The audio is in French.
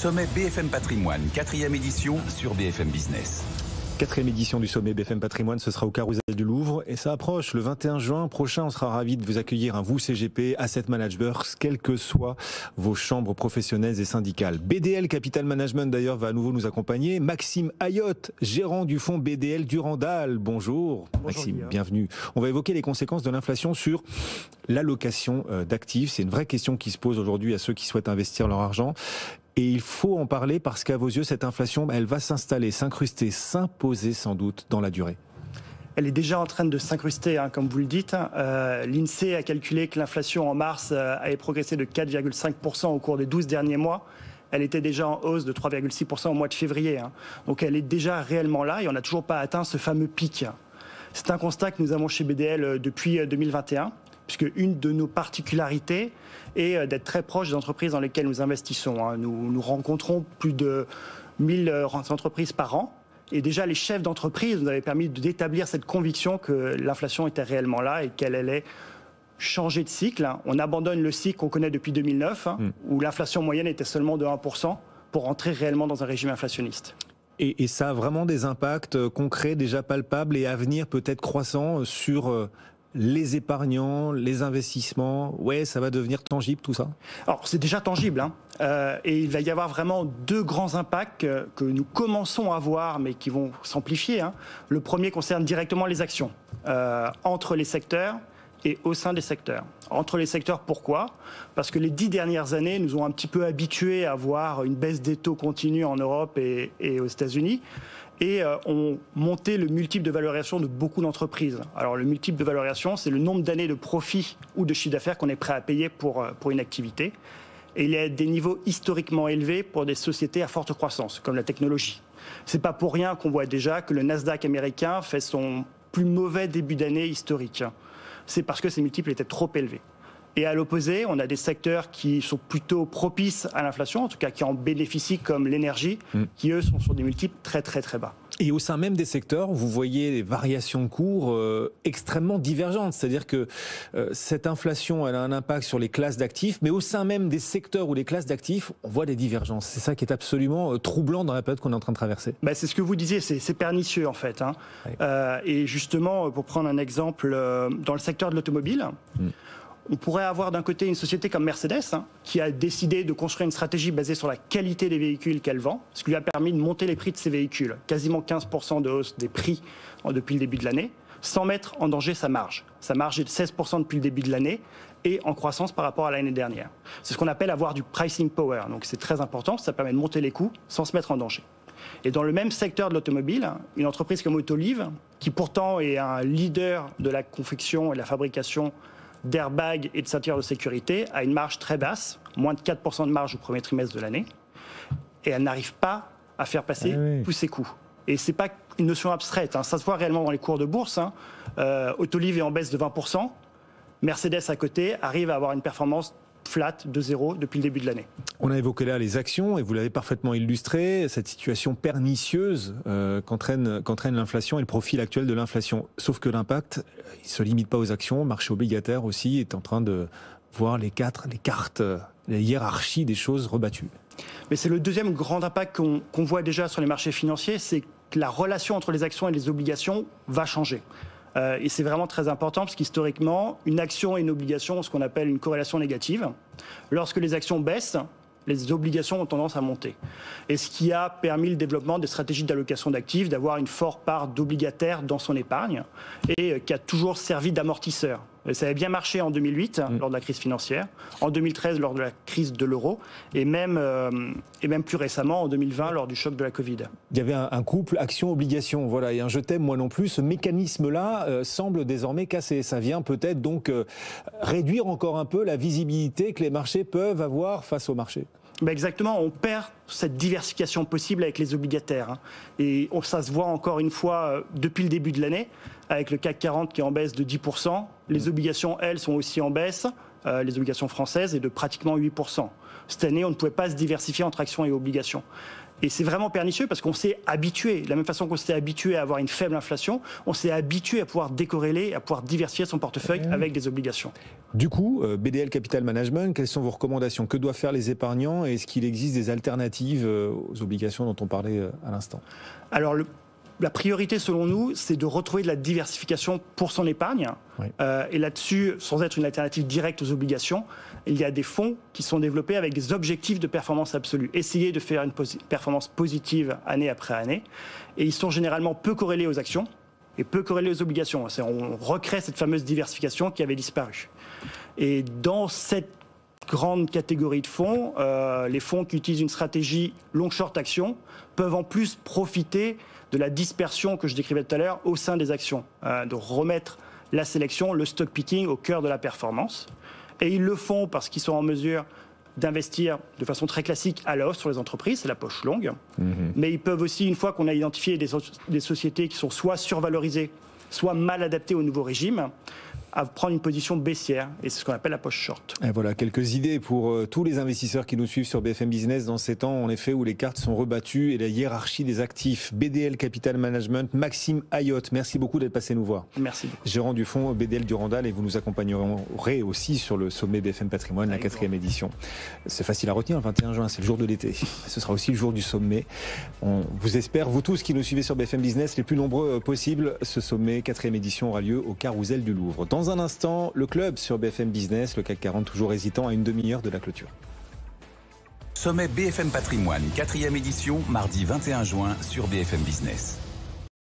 Sommet BFM Patrimoine, 4e édition sur BFM Business. 4e édition du sommet BFM Patrimoine, ce sera au Carrousel du Louvre et ça approche. Le 21 juin prochain, on sera ravis de vous accueillir, vous CGP, Asset Managers, quelles que soient vos chambres professionnelles et syndicales. BDL Capital Management d'ailleurs va à nouveau nous accompagner. Maxime Ayotte, gérant du fonds BDL Durandal. Bonjour. Maxime, Guillaume. Bienvenue. On va évoquer les conséquences de l'inflation sur l'allocation d'actifs. C'est une vraie question qui se pose aujourd'hui à ceux qui souhaitent investir leur argent. Et il faut en parler parce qu'à vos yeux, cette inflation, elle va s'installer, s'incruster, s'imposer sans doute dans la durée. Elle est déjà en train de s'incruster, comme vous le dites. L'INSEE a calculé que l'inflation en mars avait progressé de 4,5% au cours des 12 derniers mois. Elle était déjà en hausse de 3,6% au mois de février. Donc elle est déjà réellement là et on n'a toujours pas atteint ce fameux pic. C'est un constat que nous avons chez BDL depuis 2021. Puisque une de nos particularités est d'être très proche des entreprises dans lesquelles nous investissons. Nous rencontrons plus de 1000 entreprises par an. Et déjà, les chefs d'entreprise nous avaient permis d'établir cette conviction que l'inflation était réellement là et qu'elle allait changer de cycle. On abandonne le cycle qu'on connaît depuis 2009, où l'inflation moyenne était seulement de 1%, pour entrer réellement dans un régime inflationniste. Et ça a vraiment des impacts concrets, déjà palpables et à venir peut-être croissants sur les épargnants, les investissements. Ouais, ça va devenir tangible tout ça? Alors c'est déjà tangible, et il va y avoir vraiment deux grands impacts que nous commençons à voir, mais qui vont s'amplifier. Le premier concerne directement les actions, entre les secteurs et au sein des secteurs. Entre les secteurs, pourquoi? Parce que les 10 dernières années nous ont un petit peu habitués à voir une baisse des taux continue en Europe et aux États-Unis. Et ont monté le multiple de valorisation de beaucoup d'entreprises. Alors le multiple de valorisation, c'est le nombre d'années de profit ou de chiffre d'affaires qu'on est prêt à payer pour une activité. Et il est à des niveaux historiquement élevés pour des sociétés à forte croissance, comme la technologie. C'est pas pour rien qu'on voit déjà que le Nasdaq américain fait son plus mauvais début d'année historique. C'est parce que ces multiples étaient trop élevés. Et à l'opposé, on a des secteurs qui sont plutôt propices à l'inflation, en tout cas qui en bénéficient, comme l'énergie, qui eux sont sur des multiples très très très bas. Et au sein même des secteurs, vous voyez des variations de cours extrêmement divergentes. C'est-à-dire que cette inflation, elle a un impact sur les classes d'actifs, mais au sein même des secteurs ou des classes d'actifs, on voit des divergences. C'est ça qui est absolument troublant dans la période qu'on est en train de traverser. C'est ce que vous disiez, c'est pernicieux en fait. Oui. Et justement, pour prendre un exemple, dans le secteur de l'automobile, on pourrait avoir d'un côté une société comme Mercedes qui a décidé de construire une stratégie basée sur la qualité des véhicules qu'elle vend, ce qui lui a permis de monter les prix de ses véhicules, quasiment 15% de hausse des prix depuis le début de l'année, sans mettre en danger sa marge. Sa marge est de 16% depuis le début de l'année et en croissance par rapport à l'année dernière. C'est ce qu'on appelle avoir du pricing power, donc c'est très important, ça permet de monter les coûts sans se mettre en danger. Et dans le même secteur de l'automobile, une entreprise comme Autoliv, qui pourtant est un leader de la confection et de la fabrication d'airbags et de ceintures de sécurité, a une marge très basse, moins de 4% de marge au premier trimestre de l'année, et elle n'arrive pas à faire passer tous ses coûts. Et ce n'est pas une notion abstraite, ça se voit réellement dans les cours de bourse. Autoliv est en baisse de 20%, Mercedes à côté arrive à avoir une performance flat de 0 depuis le début de l'année. On a évoqué là les actions et vous l'avez parfaitement illustré, cette situation pernicieuse qu'entraîne l'inflation et le profil actuel de l'inflation. Sauf que l'impact, il ne se limite pas aux actions, le marché obligataire aussi est en train de voir les cartes, la hiérarchie des choses rebattues. Mais c'est le deuxième grand impact qu'on voit déjà sur les marchés financiers, c'est que la relation entre les actions et les obligations va changer. Et c'est vraiment très important parce qu'historiquement, une action et une obligation ont ce qu'on appelle une corrélation négative. Lorsque les actions baissent, les obligations ont tendance à monter. Et ce qui a permis le développement des stratégies d'allocation d'actifs, d'avoir une forte part d'obligataires dans son épargne et qui a toujours servi d'amortisseur. Ça avait bien marché en 2008, lors de la crise financière, en 2013 lors de la crise de l'euro, et même plus récemment en 2020 lors du choc de la Covid. Il y avait un couple action-obligation, voilà, et un je t'aime moi non plus. Ce mécanisme-là semble désormais cassé. Ça vient peut-être donc réduire encore un peu la visibilité que les marchés peuvent avoir face au marché. Exactement, on perd cette diversification possible avec les obligataires. Et ça se voit encore une fois depuis le début de l'année, avec le CAC 40 qui est en baisse de 10%. Les obligations, elles, sont aussi en baisse. les obligations françaises, est de pratiquement 8%. Cette année, on ne pouvait pas se diversifier entre actions et obligations. Et c'est vraiment pernicieux parce qu'on s'est habitué, de la même façon qu'on s'est habitué à avoir une faible inflation, on s'est habitué à pouvoir décorréler, à pouvoir diversifier son portefeuille avec des obligations. Du coup, BDL Capital Management, quelles sont vos recommandations? Que doivent faire les épargnants et est-ce qu'il existe des alternatives aux obligations dont on parlait à l'instant? Alors, la priorité, selon nous, c'est de retrouver de la diversification pour son épargne. Oui. Et là-dessus, sans être une alternative directe aux obligations, il y a des fonds qui sont développés avec des objectifs de performance absolue. Essayer de faire une performance positive année après année. Et ils sont généralement peu corrélés aux actions et peu corrélés aux obligations. On recrée cette fameuse diversification qui avait disparu. Et dans cette grande catégorie de fonds, les fonds qui utilisent une stratégie long-short action peuvent en plus profiter de la dispersion que je décrivais tout à l'heure au sein des actions, de remettre la sélection, le stock picking au cœur de la performance. Et ils le font parce qu'ils sont en mesure d'investir de façon très classique à la hausse sur les entreprises, c'est la poche longue. Mais ils peuvent aussi, une fois qu'on a identifié des sociétés qui sont soit survalorisées, soit mal adaptées au nouveau régime, à prendre une position baissière, et c'est ce qu'on appelle la poche short. Et voilà, quelques idées pour tous les investisseurs qui nous suivent sur BFM Business dans ces temps, en effet, où les cartes sont rebattues et la hiérarchie des actifs. BDL Capital Management, Maxime Ayotte, merci beaucoup d'être passé nous voir. Merci. Gérant du fonds BDL Durandal, et vous nous accompagnerez aussi sur le sommet BFM Patrimoine, la 4e édition. C'est facile à retenir, le 21 juin, c'est le jour de l'été. Ce sera aussi le jour du sommet. On vous espère, vous tous qui nous suivez sur BFM Business, les plus nombreux possibles. Ce sommet, 4e édition, aura lieu au Carrousel du Louvre. Dans un instant, le club sur BFM Business, le CAC 40 toujours hésitant à une demi-heure de la clôture. Sommet BFM Patrimoine, 4e édition, mardi 21 juin sur BFM Business.